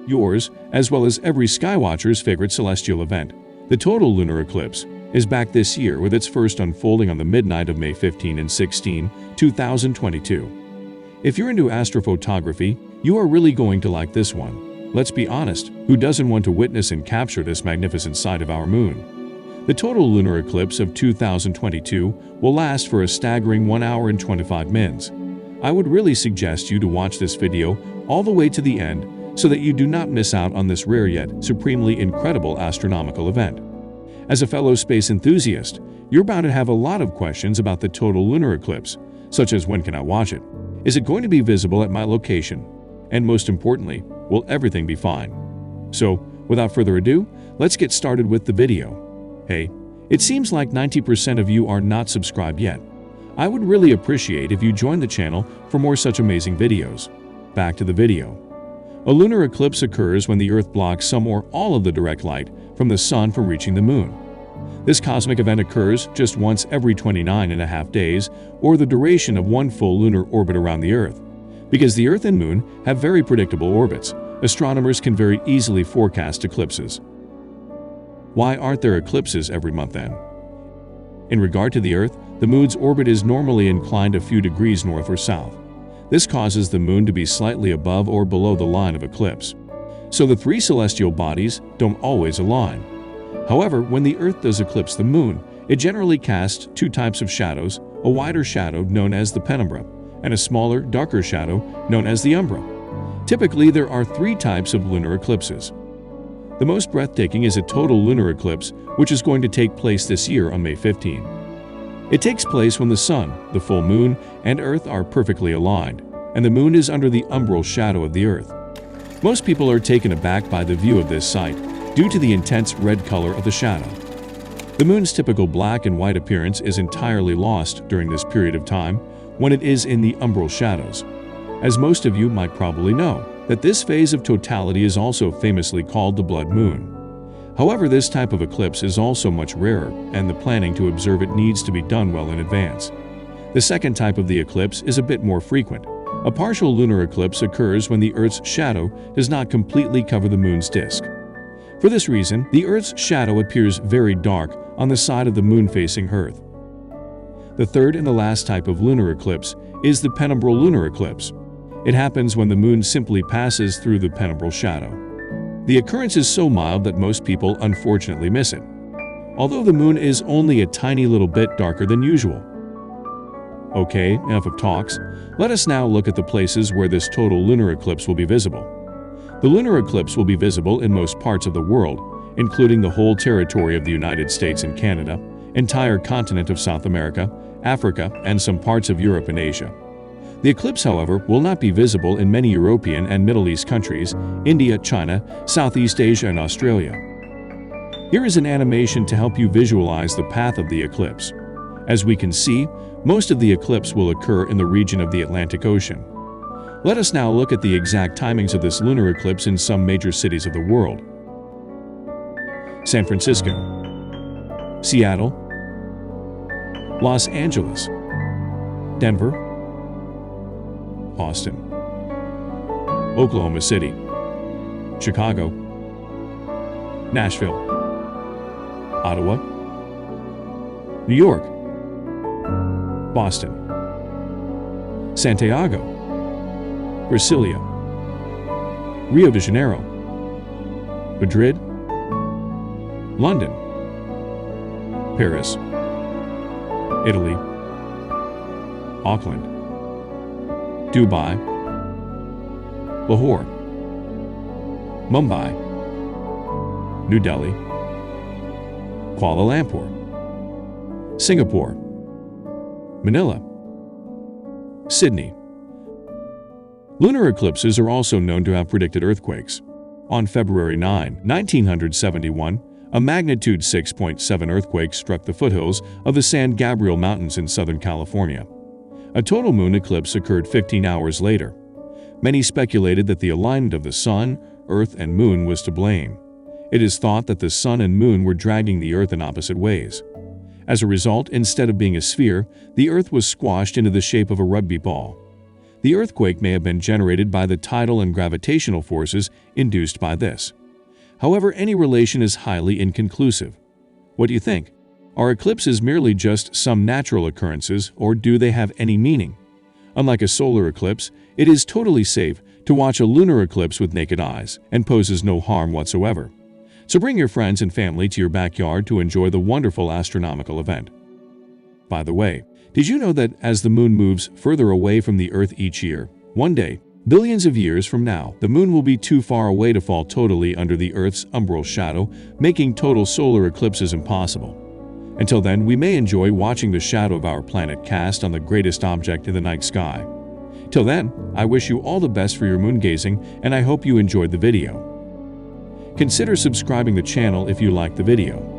yours, as well as every skywatcher's favorite celestial event. The total lunar eclipse is back this year with its first unfolding on the midnight of May 15 and 16, 2022. If you're into astrophotography, you are really going to like this one. Let's be honest, who doesn't want to witness and capture this magnificent sight of our moon? The total lunar eclipse of 2022 will last for a staggering 1 hour and 25 minutes. I would really suggest you to watch this video all the way to the end so that you do not miss out on this rare yet supremely incredible astronomical event. As a fellow space enthusiast, you're bound to have a lot of questions about the total lunar eclipse, such as when can I watch it? Is it going to be visible at my location? And most importantly, will everything be fine? So, without further ado, let's get started with the video. Hey, it seems like 90% of you are not subscribed yet. I would really appreciate if you join the channel for more such amazing videos. Back to the video. A lunar eclipse occurs when the Earth blocks some or all of the direct light from the Sun from reaching the Moon. This cosmic event occurs just once every 29.5 days, or the duration of one full lunar orbit around the Earth. Because the Earth and Moon have very predictable orbits, astronomers can very easily forecast eclipses. Why aren't there eclipses every month then? In regard to the Earth, the Moon's orbit is normally inclined a few degrees north or south. This causes the Moon to be slightly above or below the line of eclipse. So the three celestial bodies don't always align. However, when the Earth does eclipse the Moon, it generally casts two types of shadows, a wider shadow known as the penumbra, and a smaller, darker shadow known as the umbra. Typically, there are three types of lunar eclipses. The most breathtaking is a total lunar eclipse, which is going to take place this year on May 15. It takes place when the Sun, the full Moon, and Earth are perfectly aligned, and the Moon is under the umbral shadow of the Earth. Most people are taken aback by the view of this sight due to the intense red color of the shadow. The Moon's typical black and white appearance is entirely lost during this period of time when it is in the umbral shadows. As most of you might probably know, that this phase of totality is also famously called the blood moon. However, this type of eclipse is also much rarer, and the planning to observe it needs to be done well in advance. The second type of the eclipse is a bit more frequent. A partial lunar eclipse occurs when the Earth's shadow does not completely cover the Moon's disk. For this reason, the Earth's shadow appears very dark on the side of the Moon facing Earth. The third and the last type of lunar eclipse is the penumbral lunar eclipse. It happens when the Moon simply passes through the penumbral shadow. The occurrence is so mild that most people unfortunately miss it, although the Moon is only a tiny little bit darker than usual. Okay, enough of talks. Let us now look at the places where this total lunar eclipse will be visible. The lunar eclipse will be visible in most parts of the world, including the whole territory of the United States and Canada, entire continent of South America, Africa, and some parts of Europe and Asia. The eclipse, however, will not be visible in many European and Middle East countries, India, China, Southeast Asia, and Australia. Here is an animation to help you visualize the path of the eclipse. As we can see, most of the eclipse will occur in the region of the Atlantic Ocean. Let us now look at the exact timings of this lunar eclipse in some major cities of the world. San Francisco, Seattle, Los Angeles, Denver, Austin, Oklahoma City, Chicago, Nashville, Ottawa, New York, Boston, Santiago, Brasilia, Rio de Janeiro, Madrid, London, Paris, Italy, Auckland, Dubai, Lahore, Mumbai, New Delhi, Kuala Lumpur, Singapore, Manila, Sydney. Lunar eclipses are also known to have predicted earthquakes. On February 9, 1971, a magnitude 6.7 earthquake struck the foothills of the San Gabriel Mountains in Southern California. A total moon eclipse occurred 15 hours later. Many speculated that the alignment of the Sun, Earth, and Moon was to blame. It is thought that the Sun and Moon were dragging the Earth in opposite ways. As a result, instead of being a sphere, the Earth was squashed into the shape of a rugby ball. The earthquake may have been generated by the tidal and gravitational forces induced by this. However, any relation is highly inconclusive. What do you think? Are eclipses merely just some natural occurrences, or do they have any meaning? Unlike a solar eclipse, it is totally safe to watch a lunar eclipse with naked eyes and poses no harm whatsoever. So bring your friends and family to your backyard to enjoy the wonderful astronomical event. By the way, did you know that as the moon moves further away from the Earth each year, one day, billions of years from now, the moon will be too far away to fall totally under the Earth's umbral shadow, making total solar eclipses impossible. Until then, we may enjoy watching the shadow of our planet cast on the greatest object in the night sky. Till then, I wish you all the best for your moon gazing, and I hope you enjoyed the video. Consider subscribing the channel if you liked the video.